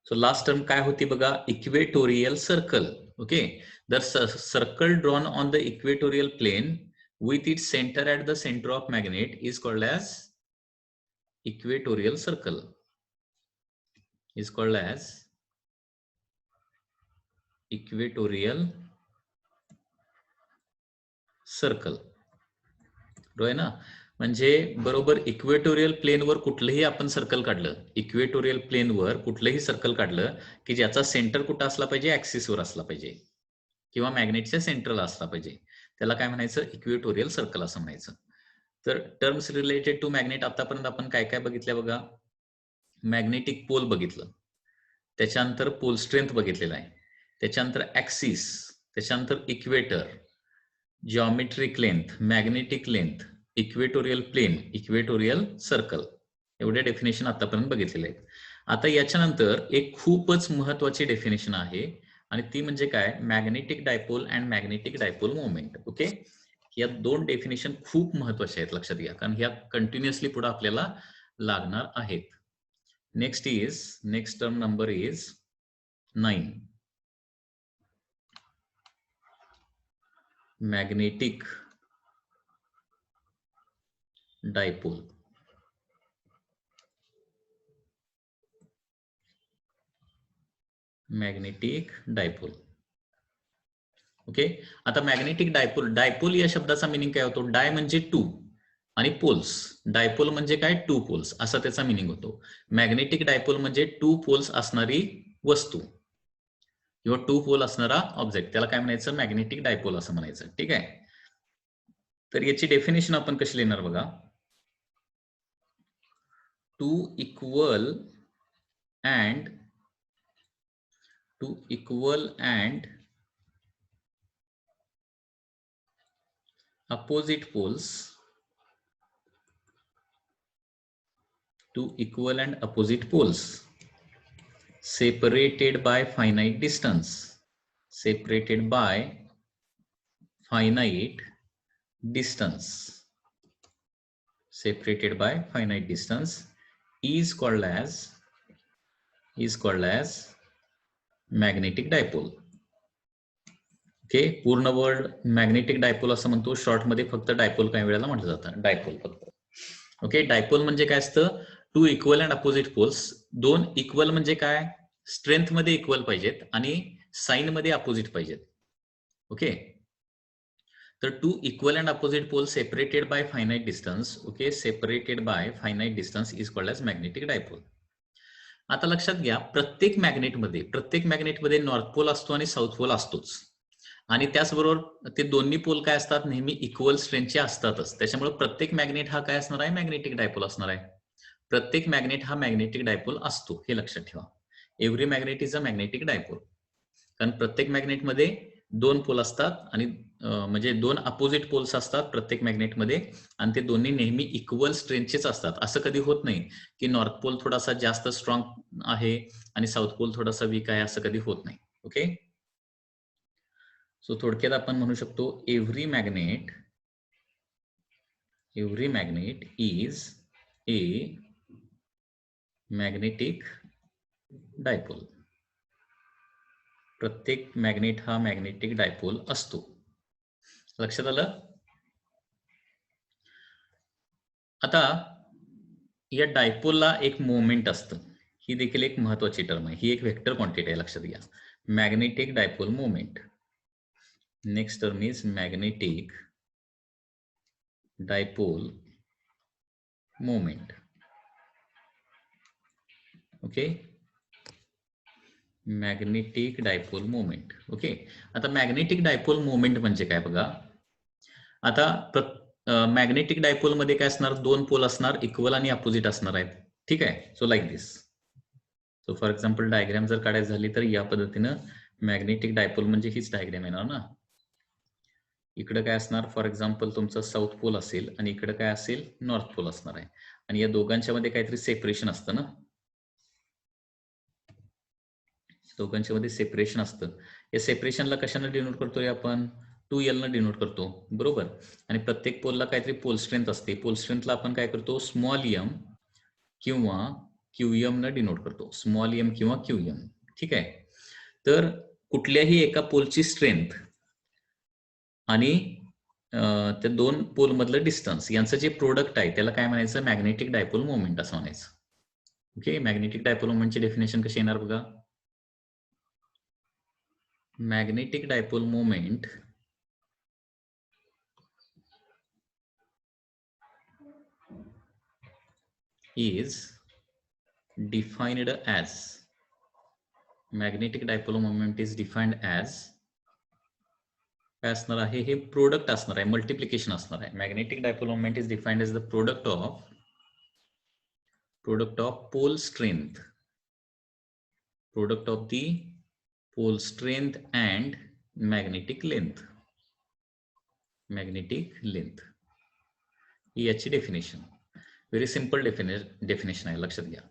So last term काय होती बघा, equatorial circle. Okay, the circle drawn on the equatorial plane with its center at the center of magnet is called as equatorial circle. Is called as equatorial circle. बरोबर ना. म्हणजे बरोबर equatorial प्लेनवर कुठलंही आपण सर्कल काढलं, इक्वेटोरियल प्लेनवर कुठलंही सर्कल काढलं की ज्याचा सेंटर कुठं असला पाहिजे, ऍक्सिसवर असला पाहिजे किंवा मॅग्नेटच्या सेंटरला असला पाहिजे, त्याला काय म्हणायचं, इक्वेटोरियल सर्कल असं म्हणायचं. तर टर्म्स रिलेटेड टू मॅग्नेट आतापर्यंत आपण काय काय बघितलं बघा. मॅग्नेटिक पोल बघितलं, त्याच्यानंतर पोल स्ट्रेंथ बघितलेला आहे, त्याच्यानंतर ऍक्सिस, त्याच्यानंतर equator, geometric length, magnetic length, equatorial plane, equatorial circle, एवढे डेफिनेशन आतापर्यंत बघितलेले आहेत. आता याच्यानंतर एक खूपच महत्वाची डेफिनेशन आहे आणि ती म्हणजे काय, magnetic dipole and magnetic dipole moment. Okay, या दोन डेफिनेशन खूप महत्वाच्या आहेत, लक्षात घ्या, कारण ह्या कंटिन्युअसली पुढे आपल्याला लागणार आहेत. Next term number is 9. magnetic dipole. Magnetic dipole. Okay, आता मॅग्नेटिक डायपोल, डायपोल या शब्दाचा मिनिंग काय होतो, डाय म्हणजे टू आणि पोल्स, डायपोल म्हणजे काय, टू पोल्स, असा त्याचा मिनिंग होतो. मॅग्नेटिक डायपोल म्हणजे टू पोल्स असणारी वस्तू किंवा टू पोल असणारा ऑब्जेक्ट, त्याला काय म्हणायचं, मॅग्नेटिक डायपोल असं म्हणायचं. ठीक आहे, तर याची डेफिनेशन आपण कशी लिहिणार बघा. Two equal and opposite poles, two equal and opposite poles separated by finite distance, separated by finite distance, separated by finite distance is called as magnetic dipole. Okay, पूर्ण वर्ड मॅग्नेटिक डायपोल असं म्हणतो, short मध्ये फक्त dipole काही वेळेला म्हटलं जातं, dipole फक्त. ओके, डायपोल म्हणजे काय असतं, two equal and opposite poles, दोन इक्वल म्हणजे काय, स्ट्रेंथ मध्ये इक्वल पाहिजेत आणि साइन मध्ये अपोजिट पाहिजेत. ओके, तर two equal and opposite pole separated by finite distance. Okay, separated by finite distance is called as magnetic dipole. आता लक्षात घ्या, प्रत्येक मॅग्नेटमध्ये नॉर्थ पोल असतो आणि साऊथ पोल असतोच, आणि त्याचबरोबर ते दोन्ही पोल काय असतात, नेहमी इक्वल स्ट्रेंथचे असतातच. त्याच्यामुळे प्रत्येक मॅग्नेट हा काय असणार आहे, मॅग्नेटिक डायपोल असणार आहे. प्रत्येक मॅग्नेट हा मॅग्नेटिक डायपोल असतो, हे लक्षात ठेवा. Every magnet is a magnetic dipole, कारण प्रत्येक मॅग्नेटमध्ये दोन पोल असतात आणि म्हणजे दोन अपोजिट पोल्स असतात प्रत्येक मॅग्नेटमध्ये, आणि ते दोन्ही नेहमी इक्वल स्ट्रेंथचेच असतात. असं कधी होत नाही की नॉर्थ पोल थोडासा जास्त स्ट्रॉंग आहे आणि साऊथ पोल थोडासा वीक आहे, असं कधी होत नाही. ओके, सो थोडक्यात आपण म्हणू शकतो, every magnet is a magnetic dipole. प्रत्येक मॅग्नेट हा मॅग्नेटिक डायपोल असतो. लक्षात आलं. आता या डायपोलला एक मोमेंट असतं, ही देखील एक महत्वाची टर्म आहे, ही एक वेक्टर क्वांटिटी आहे, लक्षात घ्या. Magnetic dipole moment. Next term is magnetic dipole moment. Okay, magnetic dipole moment. Okay, आता मॅग्नेटिक डायपोल मोमेंट म्हणजे काय बघा. आता मॅग्नेटिक डायपोल मध्ये काय असणार, दोन पोल असणार, इक्वल आणि अपोजिट असणार आहेत. ठीक आहे, so like this. So for example diagram जर काढायची झाली तर या पद्धतीनं मॅग्नेटिक डायपोल म्हणजे हीच डायग्राम येणार ना. इकडे काय असणार, फॉर एक्झाम्पल तुमचं साऊथ पोल असेल आणि इकडे काय असेल, नॉर्थ पोल असणार आहे, आणि या दोघांच्या मध्ये काहीतरी सेपरेशन असतं ना, दोघांच्या मध्ये सेपरेशन असतं. या सेपरेशनला कशाने डिनोट करतोय आपण, 2L न डिनोट करतो, बरोबर. आणि प्रत्येक पोलला काहीतरी पोल स्ट्रेंथ असते, पोल स्ट्रेंथला आपण काय करतो, स्मॉल m किंवा QM न डिनोट करतो, स्मॉल एम किंवा QM. ठीक आहे. तर कुठल्याही एका पोलची स्ट्रेंथ आणि त्या दोन पोल मधलं डिस्टन्स यांचं जे प्रोडक्ट आहे त्याला काय म्हणायचं, मॅग्नेटिक डायपोल मोमेंट असं म्हणायचं. ओके, मॅग्नेटिक डायपोल मोमेंटची डेफिनेशन कशी येणार बघा. Magnetic dipole moment is defined as, magnetic dipole moment is defined as काय असणार आहे, हे प्रोडक्ट असणार आहे, मल्टिप्लिकेशन असणार आहे. Magnetic dipole moment is defined as the product of pole strength, product of the pole strength and magnetic length, ही याची डेफिनेशन. व्हेरी सिंपल डेफिनेशन आहे, लक्षात घ्या.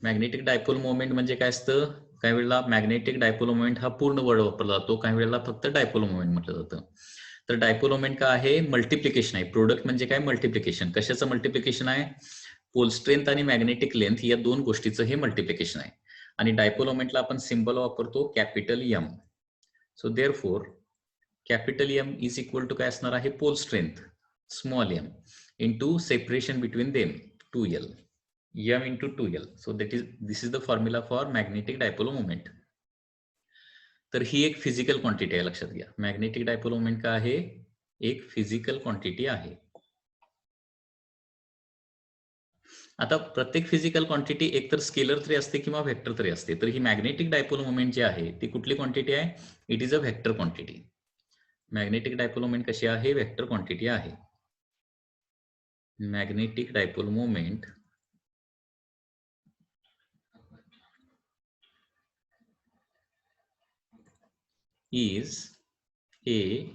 मॅग्नेटिक डायपोल मोमेंट म्हणजे काय असतं, काही वेळेला मॅग्नेटिक डायपोल मोमेंट हा पूर्ण वर्ड वापरला जातो, काही वेळेला फक्त डायपोल मोमेंट म्हटलं जातं. तर डायपोल मोमेंट काय आहे, मल्टिप्लिकेशन आहे. प्रोडक्ट म्हणजे काय, मल्टिप्लिकेशन. कशाचं मल्टिप्लिकेशन आहे, पोल स्ट्रेंथ आणि मॅग्नेटिक लेंथ या दोन गोष्टीचं हे मल्टिप्लिकेशन आहे. आणि डायपोल मोमेंटला आपण सिम्बॉल वापरतो capital M. So therefore capital M is equal to काय असणार आहे, pole strength small M into separation between them 2L, m into 2L. So this is the formula for magnetic dipole moment. तर ही एक physical quantity आहे, लक्षात घ्या. Magnetic dipole moment काय आहे, एक फिजिकल क्वांटिटी आहे. आता प्रत्येक फिजिकल क्वांटिटी एकतर स्केलर तरी असते किंवा व्हेक्टर तरी असते. तर ही मॅग्नेटिक डायपोल मोमेंट जी आहे ती कुठली क्वांटिटी आहे, it is a vector quantity. Magnetic dipole moment कशी आहे, व्हेक्टर क्वांटिटी आहे. Magnetic dipole moment is a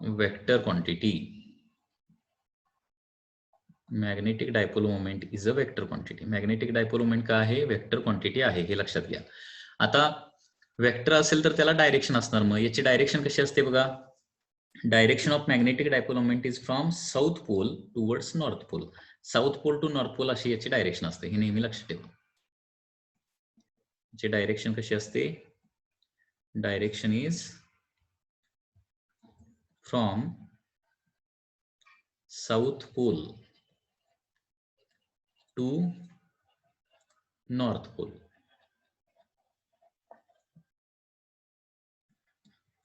vector quantity. Magnetic dipole moment is a vector quantity. Magnetic dipole moment काय आहे, vector quantity आहे, हे लक्षात घ्या. आता वेक्टर असेल तर त्याला डायरेक्शन असणार. मग याची डायरेक्शन कशी असते बघा. Direction of magnetic dipole moment is from south pole towards north pole. South pole to north pole अशी याची डायरेक्शन असते, हे नेहमी लक्षात ठेवा. याची डायरेक्शन कशी असते, direction is from south pole to north pole.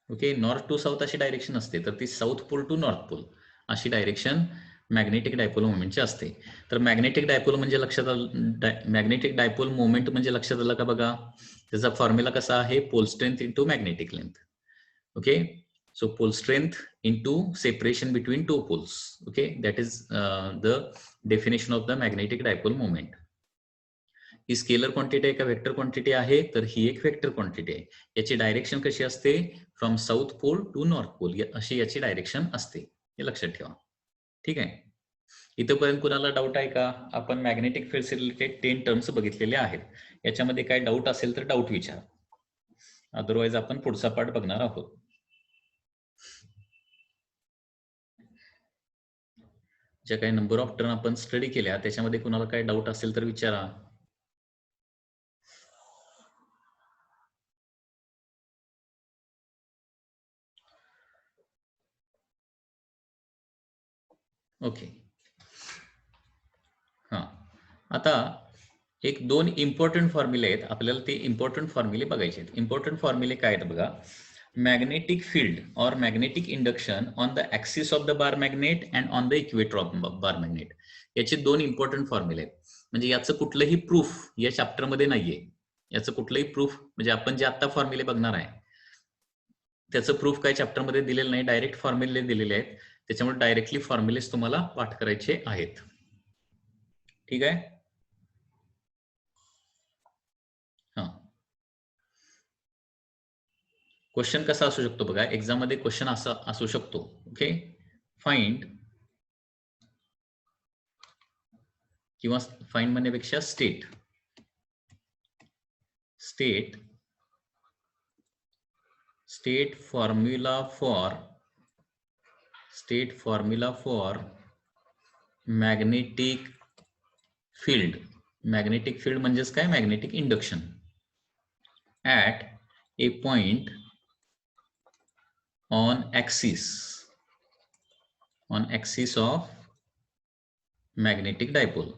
Okay, north to south अशी डायरेक्शन असते, तर ती south pole to north pole अशी डायरेक्शन मॅग्नेटिक डायपोल मोमेंटची असते. तर मॅग्नेटिक डायपोल म्हणजे लक्षात आलं, मॅग्नेटिक डायपोल मोमेंट म्हणजे लक्षात आलं का बघा. त्याचा फॉर्म्युला कसा आहे, pole strength into magnetic length. Okay, so pole strength into separation between two poles. Okay, that is the definition of the magnetic dipole moment. ही स्केलर क्वांटिटी आहे का वेक्टर क्वांटिटी आहे, तर ही एक वेक्टर क्वांटिटी आहे. याची डायरेक्शन कशी असते, from south pole to north pole अशी याची डायरेक्शन असते, हे लक्षात ठेवा. ठीक आहे, इथपर्यंत कुणाला डाऊट आहे का. आपण मॅग्नेटिक फील्ड रिलेटेड 10 टर्म्स बघितलेले आहेत. याच्यामध्ये काय डाऊट असेल तर डाऊट विचारा, अदरवाइज आपण पुढचा पार्ट बघणार आहोत. ज्या काही नंबर ऑफ टर्म आपण स्टडी केल्या त्याच्यामध्ये कुणाला काय डाऊट असेल तर विचारा. ओके, हा, आता एक दोन इम्पॉर्टंट फॉर्म्युले आहेत, आपल्याला ते इम्पॉर्टंट फॉर्म्युले बघायचे आहेत. इम्पॉर्टंट फॉर्म्युले काय आहेत बघा. मॅग्नेटिक फील्ड और magnetic induction on the axis of the bar magnet and on the equator of bar magnet. याचे दोन इम्पॉर्टंट फॉर्म्युले आहेत. म्हणजे याचं कुठलंही प्रूफ या चॅप्टर मध्ये नाहीये. याचं कुठलंही प्रूफ म्हणजे आपण जे आता फॉर्म्युले बघणार आहे त्याचं प्रूफ काही चॅप्टर मध्ये दिलेलं नाही, डायरेक्ट फॉर्म्युले दिलेले आहेत. त्याच्यामुळे डायरेक्टली फॉर्म्युलेस तुम्हाला पाठ करायचे आहेत. ठीक आहे, हा. क्वेश्चन कसा असू शकतो बघा, एक्झाम मध्ये क्वेश्चन असा असू शकतो. ओके, फाइंड किंवा फाइंड म्हणण्यापेक्षा state formula for magnetic field magnetic field म्हणजेच काय, magnetic induction at a point on axis of magnetic dipole,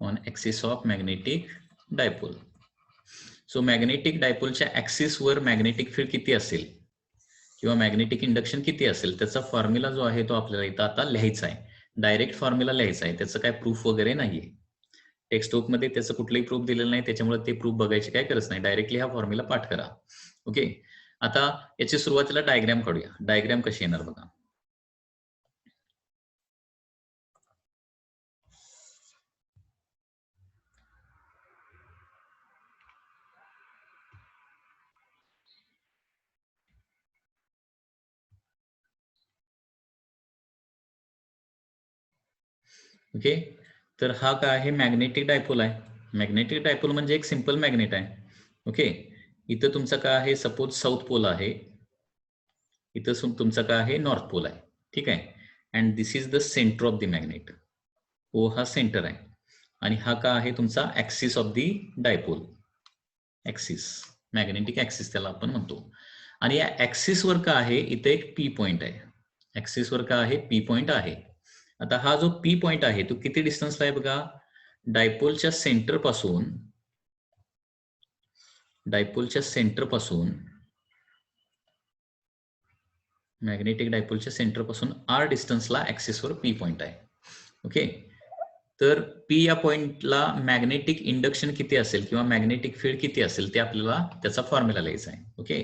on axis of magnetic dipole. So magnetic डायपोलच्या ऍक्सिस वर मॅग्नेटिक फील्ड किती असेल किंवा मॅग्नेटिक इंडक्शन किती असेल त्याचा फॉर्म्युला जो आहे तो आपल्याला इथं आता लिहायचा आहे. डायरेक्ट फॉर्म्युला लिहायचा आहे, त्याचं काय प्रूफ वगैरे नाहीये. टेक्स्ट मध्ये त्याचं कुठलंही प्रूफ दिलेलं नाही, त्याच्यामुळे ते प्रूफ बघायची काय गरज नाही. डायरेक्टली हा फॉर्म्युला पाठ करा. ओके, आता याची सुरुवातीला डायग्राम काढूया. डायग्राम कशी येणार बघा. ओके, तर हा काय आहे, मॅग्नेटिक डायपोल आहे. मॅग्नेटिक डायपोल म्हणजे एक सिंपल मॅग्नेट आहे. ओके, इथं तुमचा काय आहे, सपोज साऊथ पोल आहे, इथं तुमचा काय आहे, नॉर्थ पोल आहे. ठीक आहे, and this is the centre of the magnet. ओ हा सेंटर आहे आणि हा का आहे तुमचा axis of the dipole. Axis, magnetic axis त्याला आपण म्हणतो. आणि या ऍक्सिस वर का आहे, इथे एक पी पॉइंट आहे. ऍक्सिस वर का आहे, पी पॉइंट आहे. आता हा जो पी पॉइंट आहे तो किती डिस्टन्सला आहे बघा, डायपोलच्या सेंटर पासून मॅग्नेटिक डायपोलच्या सेंटर पासून आर डिस्टन्सला ऍक्सिसवर पी पॉइंट आहे. ओके, तर पी या पॉइंटला मॅग्नेटिक इंडक्शन किती असेल किंवा मॅग्नेटिक फील्ड किती असेल ते आपल्याला त्याचा फॉर्म्युला लिहायचा आहे. ओके,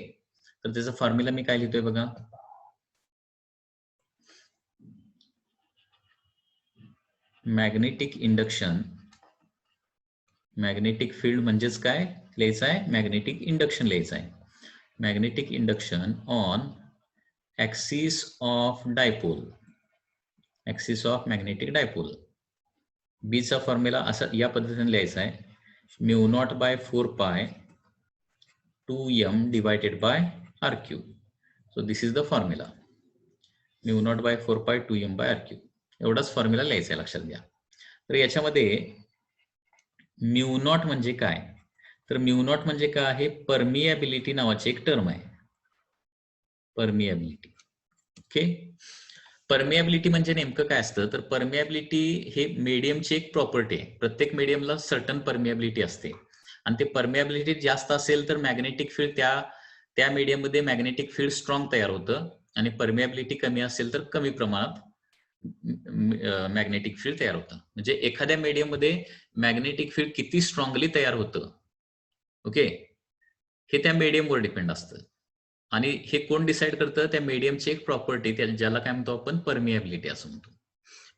तर त्याचा फॉर्म्युला मी काय लिहितोय बघा, मॅग्नेटिक इंडक्शन, मॅग्नेटिक फील्ड म्हणजेच काय लिहायचं आहे, मॅग्नेटिक इंडक्शन लिहायचं आहे. Magnetic induction on axis of dipole, axis of magnetic dipole. B चा फॉर्म्युला असा या पद्धतीने लिहायचा आहे, mu naught by 4 2m divided by R cube. So this is the formula, mu naught by 4 2m by R cube. एवढाच formula लिहायचा आहे, लक्षात घ्या. तर याच्यामध्ये म्यू नॉट म्हणजे काय, तर म्यू नॉट म्हणजे काय आहे, परमिएबिलिटी नावाची एक टर्म आहे. परमिएबिलिटी. ओके, परमिएबिलिटी म्हणजे नेमकं काय असतं, तर परमिएबिलिटी हे मीडियमची एक प्रॉपर्टी आहे. प्रत्येक मीडियमला सर्टन परमिएबिलिटी असते आणि ते परमिएबिलिटी जास्त असेल तर मॅग्नेटिक फील्ड त्या मीडियम मध्ये मॅग्नेटिक फील्ड स्ट्रॉंग तयार होतं आणि परमिएबिलिटी कमी असेल तर कमी प्रमाणात मॅग्नेटिक फील्ड तयार होतं. म्हणजे एखाद्या मीडियम मध्ये मॅग्नेटिक फील्ड किती स्ट्रॉंगली तयार होतं, ओके, हे त्या मीडियमवर डिपेंड असतं. आणि हे कोण डिसाईड करतं, त्या मीडियमची एक प्रॉपर्टी, ज्याला काय म्हणतो आपण, परमिएबिलिटी असं म्हणतो.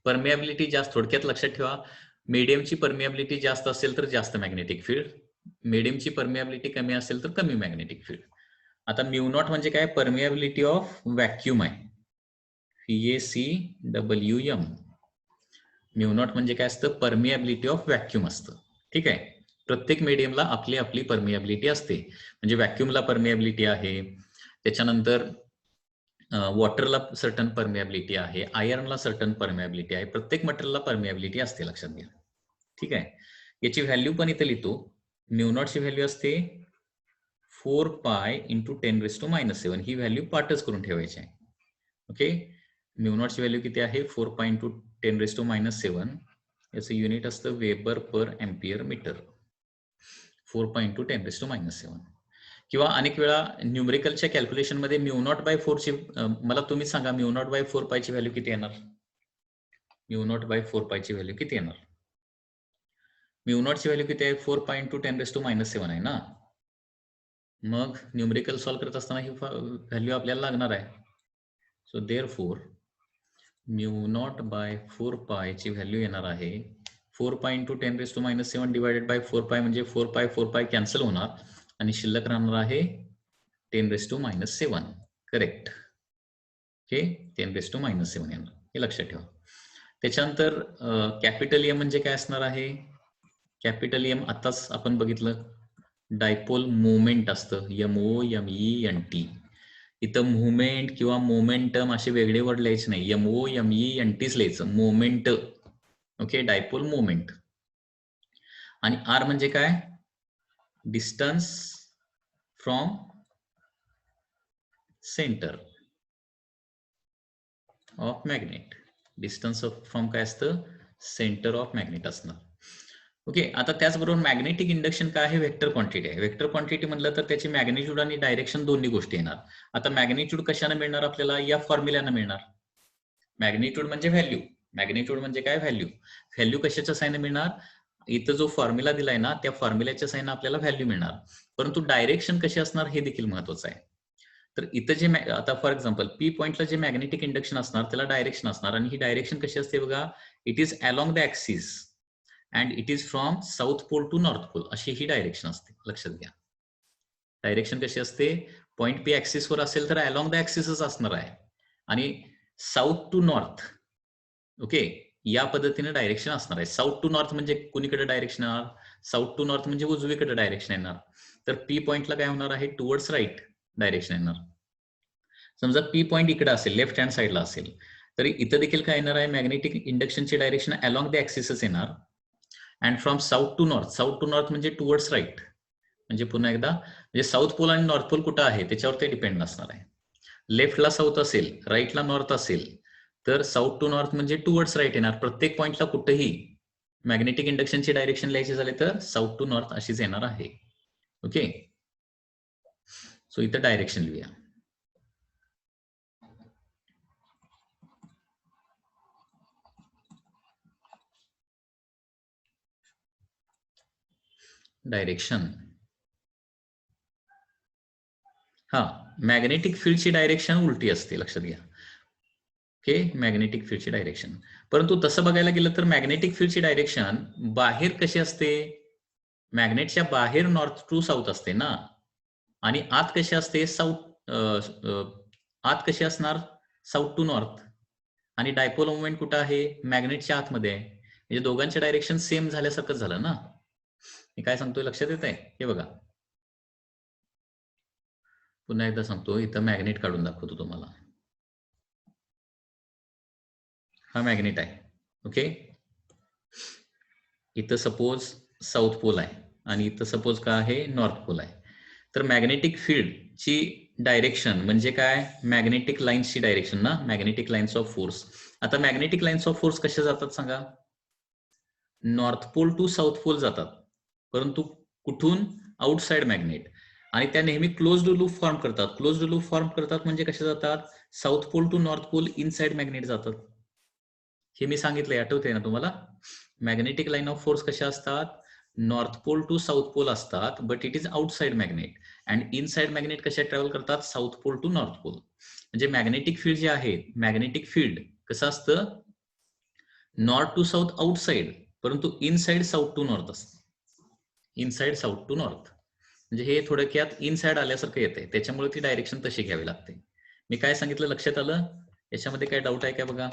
परमिएबिलिटी जास्त, थोडक्यात लक्षात ठेवा, मीडियमची परमिएबिलिटी जास्त असेल तर जास्त मॅग्नेटिक फील्ड, मीडियमची परमिएबिलिटी कमी असेल तर कमी मॅग्नेटिक फील्ड. आता म्यू नॉट म्हणजे काय, परमिएबिलिटी ऑफ व्हॅक्यूम आहे, VACWM. म्यू नॉट म्हणजे काय असतं, परमिएबिलिटी ऑफ व्हॅक्यूम असतं. ठीक आहे, प्रत्येक मीडियमला आपली आपली परमिएबिलिटी असते. म्हणजे व्हॅक्यूमला परमिएबिलिटी आहे, त्याच्यानंतर वॉटरला सर्टन परमिएबिलिटी आहे, आयर्नला सर्टन परमिएबिलिटी आहे, प्रत्येक मटेरियलला परमिएबिलिटी असते, लक्षात घ्या. ठीक आहे, याची व्हॅल्यू पण इथे लिहितो. म्यू नॉटची व्हॅल्यू असते 4π × 10⁻⁻⁷. ही व्हॅल्यू पाठच करून ठेवायची आहे. ओके, म्यू नॉटची व्हॅल्यू किती आहे, 4π × 10⁻⁷. याचं युनिट असतं वेबर पर एम्पियर मीटर. 4π × 10⁻⁷. किंवा अनेक वेळा न्यूमरिकलच्या कॅल्क्युलेशन मध्ये म्यू नॉट बाय 4 ची, मला तुम्ही सांगा म्यू नॉट बाय 4π ची व्हॅल्यू किती येणार, म्यू नॉट बाय 4π ची व्हॅल्यू किती येणार. म्यू नॉट ची व्हॅल्यू किती आहे, 4π × 10⁻⁷ आहे ना. मग न्यूमरिकल सॉल्व्ह करत असताना ही व्हॅल्यू आपल्याला लागणार आहे. So therefore mu naught by 4π ची व्हॅल्यू येणार आहे 4π × 10⁻⁷ डिवायडेड बाय 4π, म्हणजे 4π कॅन्सल होणार आणि शिल्लक राहणार आहे 10⁻⁷. करेक्ट. ओके, 10⁻⁷ येणार, हे लक्षात ठेवा. त्याच्यानंतर कॅपिटल एम म्हणजे काय असणार आहे, कॅपिटल एम आताच आपण बघितलं, डायपोल मोमेंट असतं, MOMENT. इथं मुवमेंट किंवा मोमेंटम असे वेगळे वर्ड लिहायचे नाही, MOMENTच लिहायचं, मोमेंट. Okay, dipole moment. आणि आर म्हणजे काय? Distance from centre of magnet. Distance from काय असतं? सेंटर ऑफ मॅग्नेट असणार. ओके, आता त्याचबरोबर मॅग्नेटिक इंडक्शन काय आहे? वेक्टर क्वांटिटी आहे. वेक्टर क्वांटिटी म्हणलं तर त्याची मॅग्निट्यूड आणि डायरेक्शन दोन्ही गोष्टी येणार. आता मॅग्निट्यूड कशाने मिळणार आपल्याला? या फॉर्म्युल्याने मिळणार. मॅग्निट्यूड म्हणजे व्हॅल्यू. मॅग्निट्यूड म्हणजे काय? व्हॅल्यू. व्हॅल्यू कशाच्या साईने मिळणार? इथं जो फॉर्म्युला दिलाय ना त्या फॉर्म्युल्याच्या साईने आपल्याला व्हॅल्यू मिळणार. परंतु डायरेक्शन कशी असणार हे देखील महत्वाचं आहे. तर इथं जे आता फॉर एक्झाम्पल पी पॉइंटला जे मॅग्नेटिक इंडक्शन असणार त्याला डायरेक्शन असणार आणि ही डायरेक्शन कशी असते बघा? It is along the axis and it is from south pole to north pole, अशी ही डायरेक्शन असते. लक्षात घ्या. डायरेक्शन कशी असते? पॉइंट पी ऍक्सिस वर असेल तर अलॉंग द ऍक्सिसच असणार आहे आणि साऊथ टू नॉर्थ, ओके, या पद्धतीने डायरेक्शन असणार आहे. साऊथ टू नॉर्थ म्हणजे कुणीकडे डायरेक्शन येणार? साऊथ टू नॉर्थ म्हणजे उजवीकडे डायरेक्शन येणार. तर पी पॉइंटला काय होणार आहे? टुवर्ड्स राईट डायरेक्शन येणार. समजा पी पॉइंट इकडे असेल, लेफ्ट हँड साईडला असेल, तर इथं देखील काय येणार आहे? मॅग्नेटिक इंडक्शनची डायरेक्शन अलॉंग द ऍक्सिसच येणार. And from south to north, south to north म्हणजे टुवर्ड्स राईट. म्हणजे पुन्हा एकदा, म्हणजे साऊथ पोल आणि नॉर्थ पोल कुठं आहे त्याच्यावर ते डिपेंड असणार आहे. लेफ्टला साऊथ असेल, राईटला नॉर्थ असेल, तर साऊथ टू नॉर्थ म्हणजे टुवर्ड्स राईट येणार. प्रत्येक पॉइंटला कुठेही मॅग्नेटिक इंडक्शनची डायरेक्शन लिहायची झाली तर साऊथ टू नॉर्थ अशीच येणार आहे. ओके, सो इथं डायरेक्शन लिहूया. डायरेक्शन. हा, मॅग्नेटिक फील्डची डायरेक्शन उलटी असते, लक्षात घ्या. ओके, मॅग्नेटिक फील्डची डायरेक्शन. परंतु तसं बघायला गेलं तर मॅग्नेटिक फील्डची डायरेक्शन बाहेर कशी असते? मॅग्नेटच्या बाहेर नॉर्थ टू साऊथ असते ना, आणि आत कशी असते? आत कशी असणार? South to north. आणि डायपोल मुवमेंट कुठं आहे? मॅग्नेटच्या आतमध्ये आहे. म्हणजे दोघांचे डायरेक्शन सेम झाल्यासारखं झालं ना. मी काय सांगतोय लक्षात येत आहे? हे बघा, पुन्हा एकदा सांगतो, इथं मॅग्नेट काढून दाखवतो तुम्हाला. हा मॅग्नेट आहे. ओके, इथं सपोज साऊथ पोल आहे आणि इथं सपोज काय आहे? नॉर्थ पोल आहे. तर मॅग्नेटिक फील्डची डायरेक्शन म्हणजे काय? मॅग्नेटिक लाईन्सची डायरेक्शन ना, मॅग्नेटिक लाईन्स ऑफ फोर्स. आता मॅग्नेटिक लाईन्स ऑफ फोर्स कशा जातात सांगा? North pole to south pole जातात, परंतु कुठून? Outside magnet. आणि त्या नेहमी क्लोज्ड लूप फॉर्म करतात. क्लोज्ड लूप फॉर्म करतात म्हणजे कशा जातात? South pole to north pole inside magnet जातात. हे मी सांगितलंय, आठवतंय ना तुम्हाला? मॅग्नेटिक लाईन ऑफ फोर्स कशा असतात? North pole to south pole असतात, but it is outside magnet. And inside magnet कशा ट्रॅव्हल करतात? South pole to north pole. म्हणजे मॅग्नेटिक फील्ड जे आहे, मॅग्नेटिक फील्ड कसं असतं? नॉर्थ टू साऊथ आउटसाइड, परंतु इनसाइड साऊथ टू नॉर्थ असतं. इनसाइड साऊथ टू नॉर्थ म्हणजे हे थोडक्यात इनसाइड आल्यासारखं येतंय, त्याच्यामुळे ती डायरेक्शन तशी घ्यावी लागते. मी काय सांगितलं लक्षात आलं? याच्यामध्ये काय डाऊट आहे का बघा?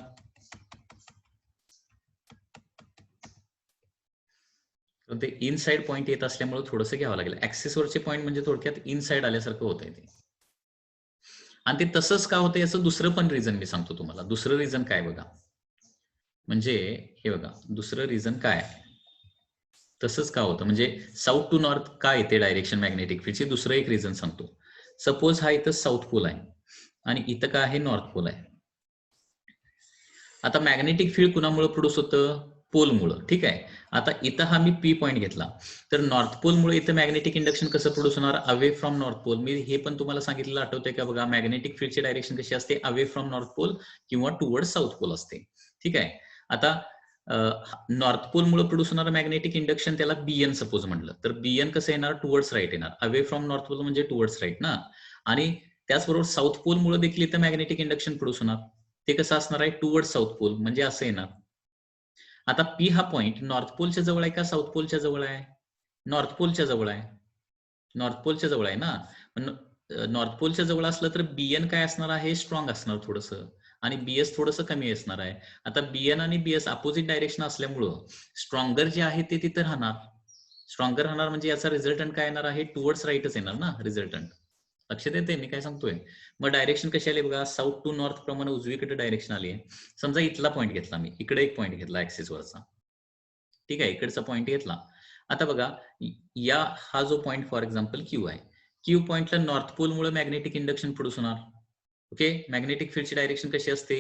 ते इनसाइड पॉईंट येत असल्यामुळे थोडंसं घ्यावं लागेल. ऍक्सिसवरचे पॉईंट म्हणजे थोडक्यात इनसाइड आल्यासारखं होतंय ते. आणि ते तसंच का होतं याचं दुसरं पण रिझन मी सांगतो तुम्हाला. दुसरं रिझन काय बघा, म्हणजे हे बघा, दुसरं रिझन काय तसंच का होतं, म्हणजे साऊथ टू नॉर्थ का येते डायरेक्शन मॅग्नेटिक फील्डची? दुसरं एक रिझन सांगतो. सपोज हा इथं साऊथ पोल आहे आणि इथं काय आहे? नॉर्थ पोल आहे. आता मॅग्नेटिक फील्ड कुणामुळे प्रोड्यूस होतं? पोलमुळं. ठीक आहे, आता इथं हा मी पी पॉईंट घेतला, तर नॉर्थ पोलमुळे इथं मॅग्नेटिक इंडक्शन कसं प्रोड्यूस होणार? Away from north pole. मी हे पण तुम्हाला सांगितलेलं आठवतंय का बघा? मॅग्नेटिक फील्डची डायरेक्शन कशी असते? अवे फ्रॉम नॉर्थ पोल किंवा टुवर्ड साऊथ पोल असते. ठीक आहे, आता नॉर्थ पोलमुळे प्रोड्यूस होणारं मॅग्नेटिक इंडक्शन त्याला बीएन सपोज म्हटलं, तर बीएन कसं येणार? टुवर्ड्स राईट येणार. अवे फ्रॉम नॉर्थ पोल म्हणजे टुवर्ड्स राईट ना. आणि त्याचबरोबर साऊथ पोलमुळे देखील इथं मॅग्नेटिक इंडक्शन प्रोड्यूस होणार. ते कसं असणार आहे? टुवर्ड साऊथ पोल म्हणजे असं येणार. आता पी हा पॉइंट नॉर्थ पोलच्या जवळ आहे का साऊथ पोलच्या जवळ आहे? नॉर्थ पोलच्या जवळ आहे. नॉर्थ पोलच्या जवळ आहे ना. नॉर्थ पोलच्या जवळ असलं तर बीएन काय असणार आहे? स्ट्रॉंग असणार थोडंसं, आणि बीएस थोडंसं कमी असणार आहे. आता बीएन आणि बीएस अपोजिट डायरेक्शन असल्यामुळं स्ट्रॉंगर जे आहे ते तिथे राहणार. स्ट्रॉंगर राहणार म्हणजे याचा रिझल्टंट काय येणार आहे? टुवर्ड्स राईटच येणार ना रिझल्टंट. लक्षात येते मी काय सांगतोय? मग डायरेक्शन कशी आली बघा? साऊथ टू नॉर्थ प्रमाणे उजवीकडे डायरेक्शन आली आहे. समजा इथला पॉईंट घेतला मी, इकडे एक पॉईंट घेतला ऍक्सिस वरचा. ठीक आहे, इकडचा पॉईंट घेतला आता बघा, या हा जो पॉइंट फॉर एक्झाम्पल क्यू आहे, क्यू पॉइंटला नॉर्थ पोलमुळे मॅग्नेटिक इंडक्शन प्रोड्यूस होणार. ओके, मॅग्नेटिक फील्डची डायरेक्शन कशी असते?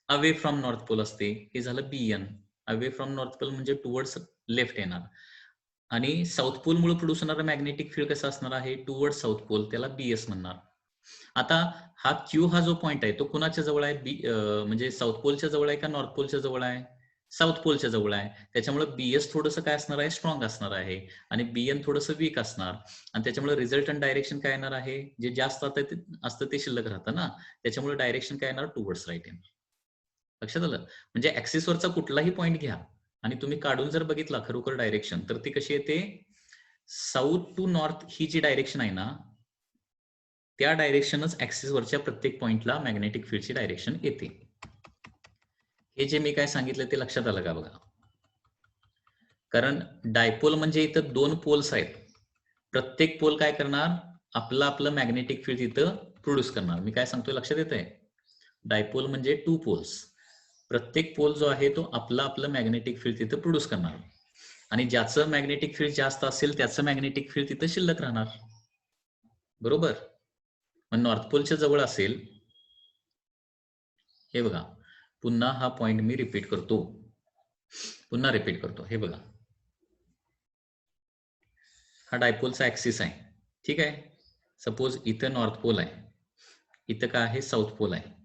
अवे फ्रॉम नॉर्थ पोल असते. हे झालं BN. Away from north pole म्हणजे टुवर्ड्स लेफ्ट येणार. आणि साऊथ पोल मुळे प्रोड्यूस होणारा मॅग्नेटिक फील्ड कसा असणार आहे? टुवर्ड्स साऊथ पोल, त्याला बीएस म्हणणार. आता हा क्यू हा जो पॉइंट आहे तो कुणाच्या जवळ आहे? म्हणजे साऊथ पोलच्या जवळ आहे का नॉर्थ पोलच्या जवळ आहे? साऊथ पोलच्या जवळ आहे. त्याच्यामुळे बीएस थोडंसं काय असणार आहे? स्ट्रॉंग असणार आहे. आणि बीएन थोडंसं वीक असणार. आणि त्याच्यामुळे रिझल्टंट डायरेक्शन काय येणार आहे? जे जास्त असतं ते शिल्लक राहतं ना, त्याच्यामुळे डायरेक्शन काय येणार? टुवर्ड्स राईट येणार. लक्षात आलं? म्हणजे ऍक्सिसवरचा कुठलाही पॉइंट घ्या आणि तुम्ही काढून जर बघितला खरोखर डायरेक्शन, तर ती कशी येते? साऊथ टू नॉर्थ ही जी डायरेक्शन आहे ना, त्या डायरेक्शनच ऍक्सिसवरच्या प्रत्येक पॉइंटला मॅग्नेटिक फील्डची डायरेक्शन येते. हे जे मी काय सांगितलं ते लक्षात आलं का बघा? कारण डायपोल म्हणजे इथं दोन पोल्स आहेत. प्रत्येक पोल काय करणार? आपलं मॅग्नेटिक फील्ड इथं प्रोड्यूस करणार. मी काय सांगतोय लक्षात येतंय? डायपोल म्हणजे टू पोल्स. प्रत्येक पोल जो आहे तो आपलं मॅग्नेटिक फील्ड तिथं प्रोड्यूस करणार. आणि ज्याचं मॅग्नेटिक फील्ड जास्त असेल त्याचं मॅग्नेटिक फील्ड तिथं शिल्लक राहणार. बरोबर? मग नॉर्थ पोलच्या जवळ असेल, हे बघा, पुन्हा हा पॉइंट मी रिपीट करतो. हे बघा, हा डायपोलचा ऍक्सिस आहे. ठीक आहे. सपोज इथं नॉर्थ पोल आहे, इथं काय आहे? साऊथ पोल आहे.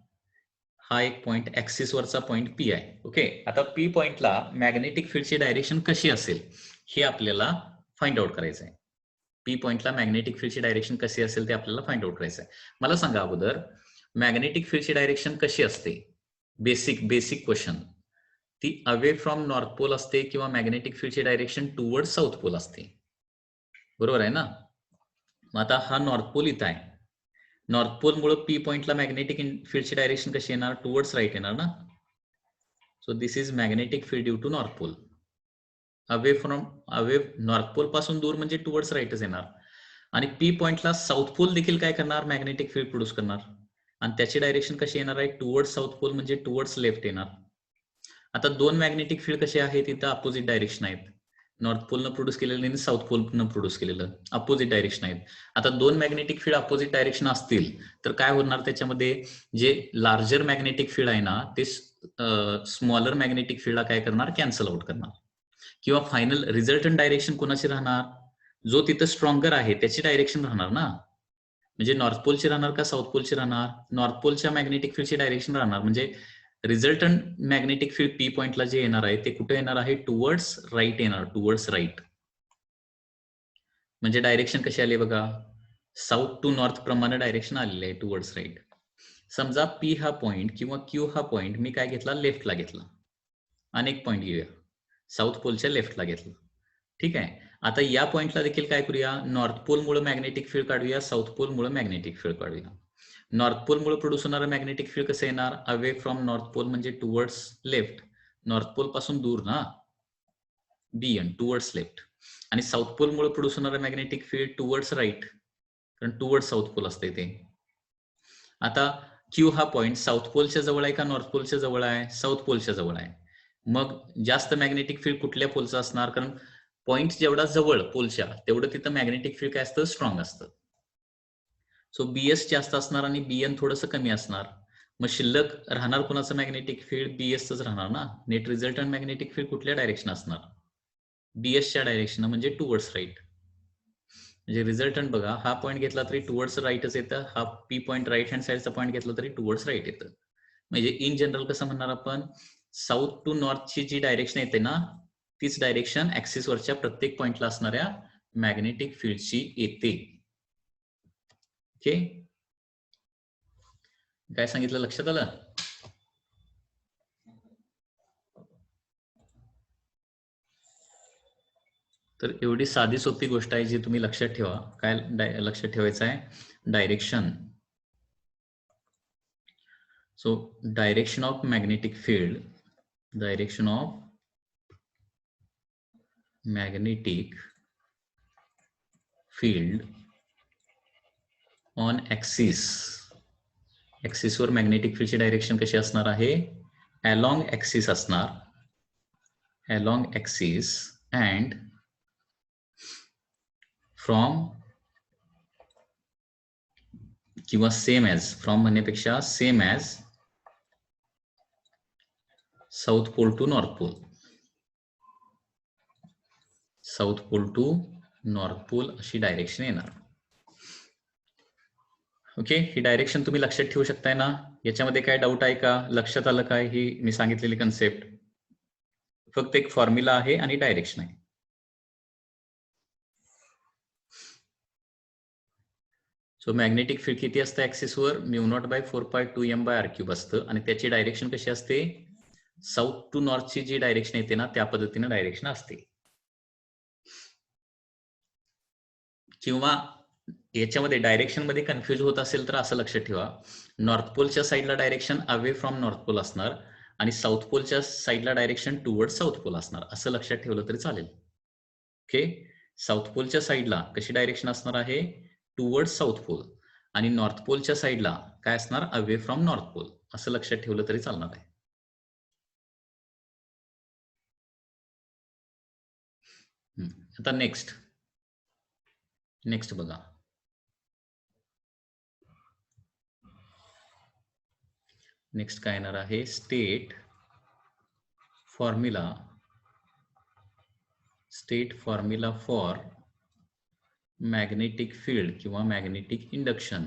हा एक पॉइंट ऍक्सिसवरचा पॉइंट पी आहे. ओके, आता पी पॉइंटला मॅग्नेटिक फील्डची डायरेक्शन कशी असेल हे आपल्याला फाइंड आउट करायचं आहे. पी पॉइंटला मॅग्नेटिक फील्डची डायरेक्शन कशी असेल ते आपल्याला फाइंड आउट करायचं आहे. मला सांगा अगोदर, मॅग्नेटिक फील्डची डायरेक्शन कशी असते? Basic question. ती अवे फ्रॉम नॉर्थ पोल असते किंवा मॅग्नेटिक फील्डची डायरेक्शन टुवर्ड साऊथ पोल असते? बरोबर आहे ना? मग आता हा नॉर्थ पोल इथं आहे. नॉर्थ पोल मुळे पी पॉइंटला मॅग्नेटिक फील्डची डायरेक्शन कशी येणार? टुवर्ड्स राईट येणार ना. So this is magnetic field due to north pole. Away north pole पासून दूर म्हणजे टुवर्ड्स राईटच येणार. आणि पी पॉइंटला साऊथ पोल देखील काय करणार? मॅग्नेटिक फील्ड प्रोड्यूस करणार. आणि त्याची डायरेक्शन कशी येणार आहे? टुवर्ड्स साऊथ पोल म्हणजे टुवर्ड्स लेफ्ट येणार. आता दोन मॅग्नेटिक फील्ड कसे आहेत? इथं अपोजिट डायरेक्शन आहेत. नॉर्थ पोलनं प्रोड्यूस केलेलं आणि साऊथ पोलनं प्रोड्यूस केलेलं अपोजिट डायरेक्शन आहेत. आता दोन मॅग्नेटिक फील्ड अपोजिट डायरेक्शन असतील तर काय होणार? त्याच्यामध्ये जे लार्जर मॅग्नेटिक फील्ड आहे ना, ते स्मॉलर मॅग्नेटिक फील्डला काय करणार? कॅन्सल आउट करणार. किंवा फायनल रिझल्टंट डायरेक्शन कोणाची राहणार? जो तिथं स्ट्रॉंगर आहे त्याची डायरेक्शन राहणार ना. म्हणजे नॉर्थ पोलची राहणार का साऊथ पोलची राहणार? नॉर्थ पोलच्या मॅग्नेटिक फील्डची डायरेक्शन राहणार. म्हणजे रिझल्टंट मॅग्नेटिक फील्ड पी पॉइंटला जे येणार आहे ते कुठे येणार आहे? टुवर्ड्स राईट येणार. Towards right. म्हणजे डायरेक्शन कशी आली बघा? साऊथ टू नॉर्थ प्रमाणे डायरेक्शन आलेली आहे, टुवर्ड्स राईट. समजा पी हा पॉइंट किंवा क्यू हा पॉइंट मी काय घेतला? लेफ्टला घेतला. अनेक पॉइंट घेऊया. साऊथ पोलच्या लेफ्टला घेतला. ठीक आहे. आता या पॉइंटला देखील काय करूया? नॉर्थ पोल मुळे मॅग्नेटिक फील्ड काढूया, साऊथ पोल मुळे मॅग्नेटिक फील्ड काढूया. नॉर्थ पोल मुळे प्रोड्यूस होणारं मॅग्नेटिक फील्ड कसं येणार? अवे फ्रॉम नॉर्थ पोल म्हणजे टुवर्ड्स लेफ्ट. नॉर्थ पोल पासून दूर ना, बीएन, टुवर्ड्स लेफ्ट. आणि साऊथ पोल मुळे प्रोड्यूस होणारं मॅग्नेटिक फील्ड टुवर्ड्स राईट, कारण टुवर्ड्स साऊथ पोल असते ते. आता क्यू हा पॉइंट साऊथ पोलच्या जवळ आहे का नॉर्थ पोलच्या जवळ आहे? साऊथ पोलच्या जवळ आहे. मग जास्त मॅग्नेटिक फील्ड कुठल्या पोलचं असणार? कारण पॉइंट जेवढा जवळ पोलच्या तेवढं तिथं मॅग्नेटिक फील्ड काय असतं? स्ट्रॉंग असतं. सो बीएस जास्त असणार आणि बीएन थोडंसं कमी असणार. मग शिल्लक राहणार कोणाचं मॅग्नेटिक फील्ड? बीएसच राहणार ना. नेट रिझल्टंट मॅग्नेटिक फील्ड कुठल्या डायरेक्शन असणार? बीएसच्या डायरेक्शन, म्हणजे टुवर्ड्स राईट. म्हणजे रिझल्टंट बघा, हा पॉईंट घेतला तरी टुवर्ड्स राईटच येतं. हा पी पॉईंट राईट हँड साईडचा पॉईंट घेतला तरी टुवर्ड्स राईट येतं. म्हणजे इन जनरल कसं म्हणणार आपण? साऊथ टू नॉर्थची जी डायरेक्शन येते ना, तीच डायरेक्शन ऍक्सिसवरच्या प्रत्येक पॉइंटला असणाऱ्या मॅग्नेटिक फील्डची येते. ओके, काय सांगितलं लक्षात आलं? तर एवढी साधी सोपी गोष्ट आहे जी तुम्ही लक्षात ठेवा. काय लक्षात ठेवायचं आहे? Direction. So direction of magnetic field, direction of magnetic field on axis. ऍक्सिसवर मॅग्नेटिक फील्डची डायरेक्शन कशी असणार आहे? अलॉंग ऍक्सिस असणार. अलॉंग ऍक्सिस अँड फ्रॉम किंवा सेम ॲज, फ्रॉम म्हणण्यापेक्षा same as south pole to north pole, south pole to north pole अशी direction येणार. ओके, ही डायरेक्शन तुम्ही लक्षात ठेवू शकताय ना? याच्यामध्ये काय डाऊट आहे का? लक्षात आलं काय ही मी सांगितलेली कन्सेप्ट? फक्त एक फॉर्म्युला आहे आणि डायरेक्शन आहे. सो मॅग्नेटिक फील्ड किती असतं ऍक्सिसवर? μ0/4π2m/r³ असतं आणि त्याची डायरेक्शन कशी असते? साऊथ टू नॉर्थची जी डायरेक्शन येते ना त्या पद्धतीने डायरेक्शन असते. किंवा याच्यामध्ये डायरेक्शन मध्ये कन्फ्युज होत असेल तर असं लक्षात ठेवा, नॉर्थ पोलच्या साईडला direction away from north pole असणार आणि साऊथ पोलच्या साईडला डायरेक्शन टुवर्ड साऊथ पोल असणार, असं लक्षात ठेवलं तरी चालेल. ओके, साऊथ पोलच्या साईडला कशी डायरेक्शन असणार आहे? टुवर्ड साऊथ पोल आणि नॉर्थ पोलच्या साईडला काय असणार? अवे फ्रॉम नॉर्थ पोल, असं लक्षात ठेवलं तरी चालणार आहे. आता नेक्स्ट बघा, नेक्स्ट काय येणार आहे? State formula for magnetic field किंवा मॅग्नेटिक इंडक्शन.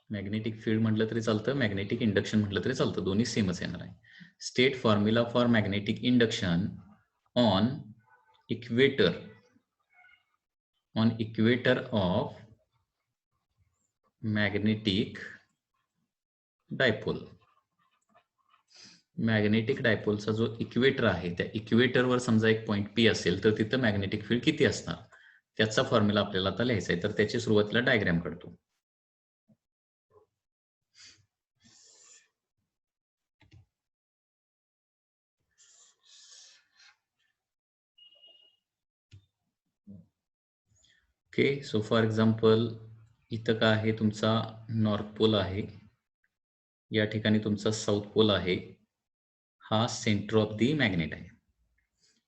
मॅग्नेटिक फील्ड म्हटलं तरी चालतं, मॅग्नेटिक इंडक्शन म्हटलं तरी चालतं, दोन्ही सेमच येणार आहे. State formula for magnetic induction on equator of magnetic dipole. Magnetic डायपोलचा जो इक्वेटर आहे त्या इक्वेटरवर समजा एक पॉइंट पी असेल तर तिथं मॅग्नेटिक फील्ड किती असणार त्याचा फॉर्म्युला आपल्याला आता लिहायचा आहे. तर त्याची सुरुवातीला डायग्राम काढतो. ओके, सो फॉर एक्झाम्पल इथं काय आहे? तुमचा नॉर्थ पोल आहे, या ठिकाणी तुमचा साऊथ पोल आहे. हा सेंटर ऑफ दी मॅग्नेट आहे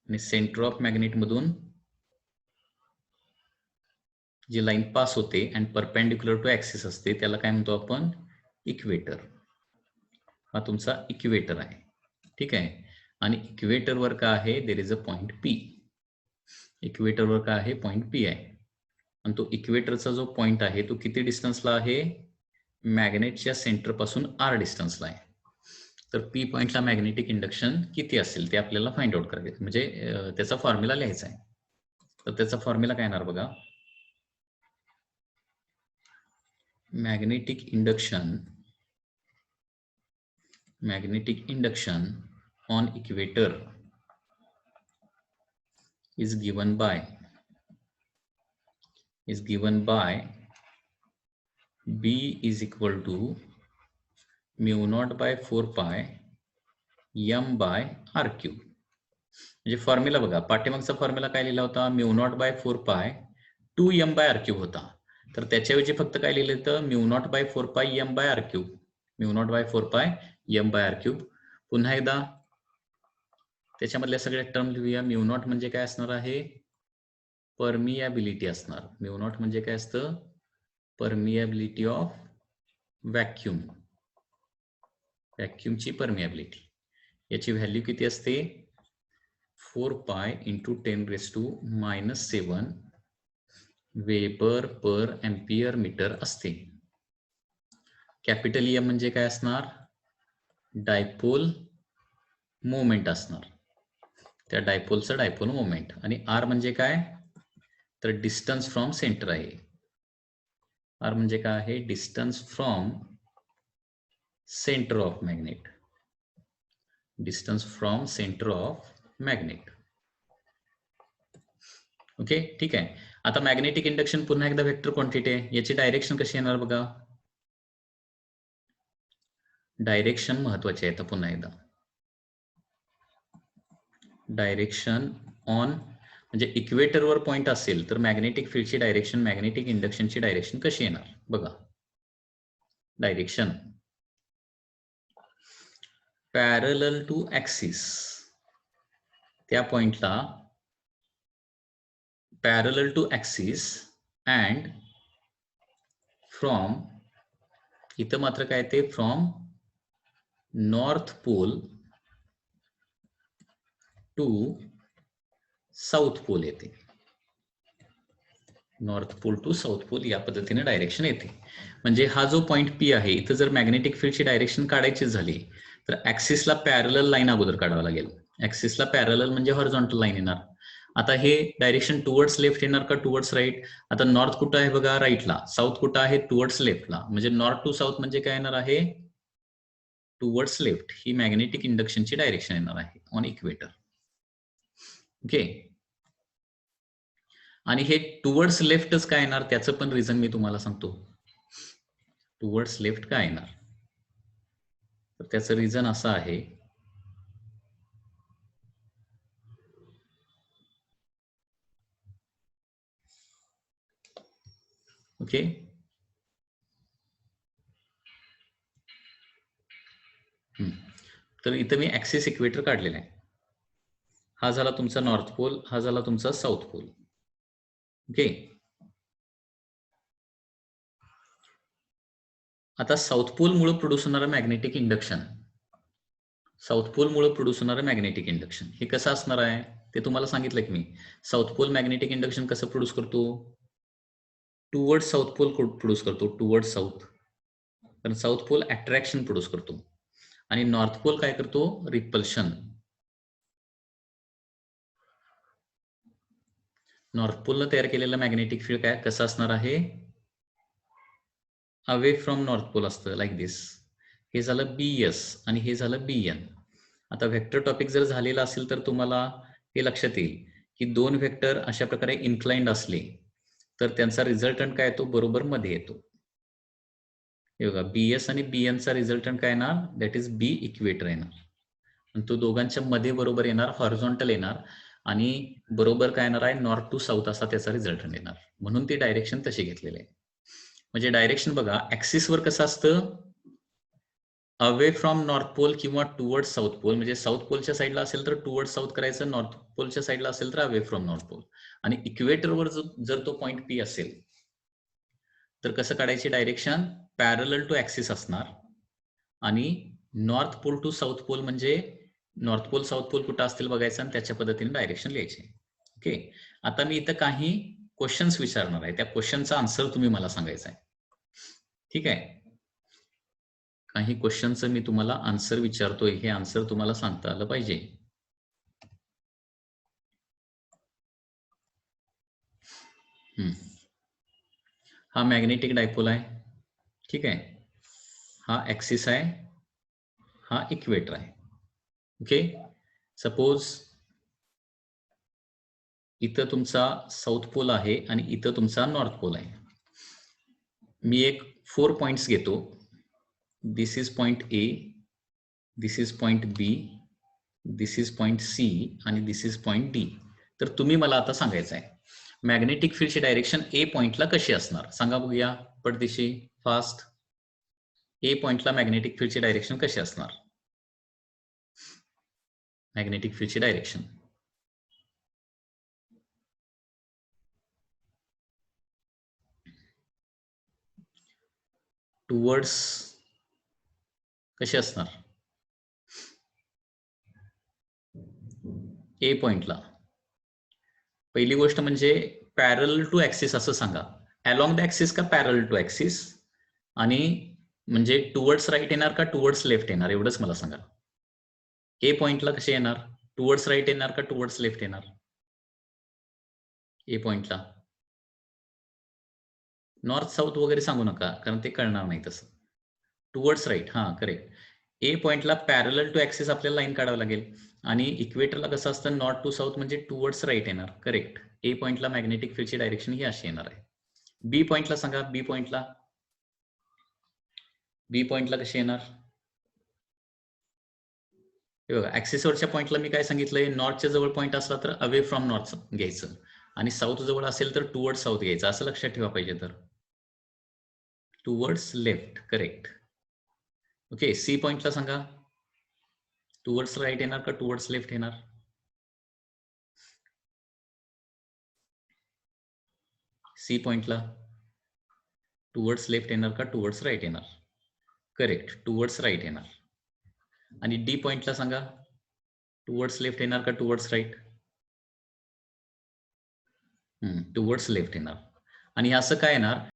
आणि सेंटर ऑफ मॅग्नेट मधून जी लाईन पास होते आणि परपेंडिक्युलर टू ऍक्सिस असते त्याला काय म्हणतो आपण? इक्वेटर. हा तुमचा इक्वेटर आहे, ठीक आहे. आणि इक्वेटरवर काय आहे? There is a point P. इक्वेटरवर काय आहे? पॉइंट पी आहे आणि तो इक्वेटरचा जो पॉइंट आहे तो किती डिस्टन्सला आहे? मॅग्नेटच्या सेंटर पासून आर डिस्टन्सला आहे. तर पी पॉइंटला मॅग्नेटिक इंडक्शन किती असेल ते आपल्याला फाइंड आउट करायचं, म्हणजे त्याचा फॉर्म्युला लिहायचा आहे. तर त्याचा फॉर्म्युला काय येणार बघा? Magnetic induction on equator is given by B is equal to μ0/4π m/r³. म्हणजे फॉर्म्युला बघा, पाठीमागचा फॉर्म्युला काय लिहिला होता? μ0/4π 2m/r³ होता. तर त्याच्याऐवजी फक्त काय लिहिलं तर μ0/4π m/r³. μ0/4π m/r³. पुन्हा एकदा त्याच्यामधल्या सगळ्या टर्म लिहूया. μ0 म्हणजे काय असणार आहे? परमियाबिलिटी असणार. μ0 म्हणजे काय असतं? परमियाबिलिटी ऑफ व्हॅक्यूमची परमियाबिलिटी. याची व्हॅल्यू किती असते? 4π × 10⁻⁻7 वेबर पर एम्पियर मीटर असते. कॅपिटल एम म्हणजे काय असणार? डायपोल मोमेंट असणार, त्या डायपोलचं डायपोल मोमेंट. आणि आर म्हणजे काय? तर डिस्टन्स फ्रॉम सेंटर आहे. आर म्हणजे काय आहे? Distance from centre of magnet. Distance from centre of magnet. Okay, ठीक आहे. आता मॅग्नेटिक इंडक्शन पुन्हा एकदा वेक्टर क्वांटिटी आहे. याची डायरेक्शन कशी येणार बघा? डायरेक्शन महत्वाची आहे. आता पुन्हा एकदा डायरेक्शन ऑन म्हणजे इक्वेटरवर पॉइंट असेल तर मॅग्नेटिक फील्डची डायरेक्शन, मॅग्नेटिक इंडक्शनची डायरेक्शन कशी येणार बघा? डायरेक्शन पॅरलल टू ऍक्सिस, त्या पॉइंटला parallel to axis and from, इथं मात्र काय ते from north pole to south pole येते. North pole to south pole या पद्धतीने डायरेक्शन येते. म्हणजे हा जो पॉइंट पी आहे, इथं जर मॅग्नेटिक फील्डची डायरेक्शन काढायची झाली तर ऍक्सिसला पॅरलल लाईन अगोदर काढावं लागेल. ऍक्सिसला पॅरलल म्हणजे हॉरिझॉन्टल लाईन येणार. आता हे डायरेक्शन टुवर्ड्स लेफ्ट येणार का टुवर्ड्स राईट? आता नॉर्थ कुठं आहे बघा, राईटला. साऊथ कुठं आहे, टुवर्ड्स लेफ्टला. म्हणजे नॉर्थ टू साऊथ म्हणजे काय येणार आहे, टुवर्ड्स लेफ्ट. ही मॅग्नेटिक इंडक्शनची डायरेक्शन येणार आहे ऑन इक्वेटर. ओके. आणि हे टुवर्ड्स लेफ्टच काय येणार त्याचं पण रिझन मी तुम्हाला सांगतो. टुवर्ड्स लेफ्ट काय येणार तर त्याचं रिझन असं आहे, ओके. तर इथं मी ऍक्सिस इक्वेटर काढलेला आहे. हा झाला तुमचा नॉर्थ पोल, हा झाला तुमचा साऊथ पोल. ओके. आता साऊथ पोल मुळे प्रोड्यूस होणारं मॅग्नेटिक इंडक्शन, साऊथ पोल मुळे प्रोड्यूस होणारं मॅग्नेटिक इंडक्शन हे कसं असणार आहे ते तुम्हाला सांगितलं की मी. साऊथ पोल मॅग्नेटिक इंडक्शन कसं प्रोड्यूस करतो, टुवर्ड साऊथ पोल प्रोड्यूस करतो, टुवर्ड साऊथ. कारण साऊथ पोल अट्रॅक्शन प्रोड्यूस करतो आणि नॉर्थ पोल काय करतो, रिपल्शन. नॉर्थ पोलनं तयार केलेलं मॅग्नेटिक फील्ड काय कसं असणार आहे, अवे फ्रॉम नॉर्थ पोल असतं, लाईक दिस. हे झालं BS आणि हे झालं BN. आता व्हेक्टर टॉपिक जर झालेला असेल तर तुम्हाला हे लक्षात येईल की दोन व्हेक्टर अशा प्रकारे इन्क्लाइंड असले तर त्यांचा रिझल्टंट काय येतो, बरोबर मध्ये येतो. हे बघा, BS आणि BN चा रिझल्टंट काय येणार, दॅट इज B इक्वेटर येणार. आणि तो दोघांच्या मध्ये बरोबर येणार, हॉरिझॉन्टल येणार आणि बरोबर काय येणार आहे, नॉर्थ टू साऊथ असा त्याचा रिझल्टंट येणार. म्हणून ती डायरेक्शन तशी घेतलेली आहे. म्हणजे डायरेक्शन बघा, ऍक्सिसवर कसं असतं, अवे फ्रॉम नॉर्थ पोल किंवा टुवर्ड साऊथ पोल. म्हणजे साऊथ पोलच्या साईडला असेल तर टुवर्ड साऊथ करायचं, नॉर्थ पोलच्या साईडला असेल तर अवे फ्रॉम नॉर्थ पोल. आणि इक्वेटरवर जर तो पॉइंट पी असेल तर कसं काढायची डायरेक्शन, पॅरलल टू ऍक्सिस असणार. आणि north pole to south pole म्हणजे नॉर्थ पोल साऊथ पोल कुठं असतील बघायचं आणि त्याच्या पद्धतीने डायरेक्शन लिहायचे. ओके. आता मी इथं काही क्वेश्चन्स विचारणार आहे, त्या क्वेश्चनचा आन्सर तुम्ही मला सांगायचा आहे. ठीक आहे. काही क्वेश्चनचं मी तुम्हाला आन्सर विचारतोय, हे आन्सर तुम्हाला सांगता आलं पाहिजे. हा मॅग्नेटिक डायपोल आहे, ठीक आहे. हा ऍक्सिस आहे, हा इक्वेटर आहे. ओके. सपोज इथं तुमचा साऊथ पोल आहे आणि इथं तुमचा नॉर्थ पोल आहे. मी एक 4 पॉइंट्स घेतो. This is point A, this is point B, this is point C आणि दिस इज पॉइंट D. तर तुम्ही मला आता सांगायचं आहे मॅग्नेटिक फील्डची डायरेक्शन A पॉइंटला कशी असणार, सांगा बघूया पटदिशी, फास्ट. A पॉइंटला मॅग्नेटिक फील्डची डायरेक्शन कशी असणार, मॅग्नेटिक फील्डची डायरेक्शन. टुवर्ड्स कशी असणार A पॉइंटला. पहिली गोष्ट म्हणजे पॅरल टू ऍक्सिस असं सांगा, अलॉंग द ऍक्सिस का पॅरल टू ऍक्सिस, आणि म्हणजे टुवर्ड्स राईट येणार का टुवर्ड्स लेफ्ट येणार एवढंच मला सांगा. A पॉइंटला कसे येणार, टुवर्ड्स राईट येणार का टुवर्ड्स लेफ्ट येणार A पॉइंटला. नॉर्थ साऊथ वगैरे सांगू नका कारण ते कळणार नाही तसं. टुवर्ड्स राईट, हा करेक्ट. A पॉइंटला पॅरलल टू ऍक्सिस आपल्याला लाईन काढावं लागेल आणि इक्वेटरला कसं असतं, नॉर्थ टू साऊथ म्हणजे टुवर्ड्स राईट येणार, करेक्ट. A पॉइंटला मॅग्नेटिक फील्डची डायरेक्शन ही अशी येणार आहे. B पॉइंटला सांगा, B पॉइंटला कशी येणार, हे बघा ऍक्सिसवरच्या पॉइंटला मी काय सांगितलंय, नॉर्थच्या जवळ पॉइंट असला तर अवे फ्रॉम नॉर्थ घ्यायचं आणि साऊथ जवळ असेल तर टुवर्ड साऊथ घ्यायचं, असं लक्षात ठेवा पाहिजे. तर towards left, correct. Okay. C पॉइंटला सांगा, टुवर्ड्स राईट येणार का टुवर्ड्स लेफ्ट येणार, सी पॉइंटला टुवर्ड्स लेफ्ट येणार का टुवर्ड्स राईट येणार? करेक्ट, टुवर्ड्स राईट येणार. आणि डी पॉइंटला सांगा, टुवर्ड्स लेफ्ट येणार का टुवर्ड्स राईट? टुवर्ड्स लेफ्ट येणार. आणि असं काय येणार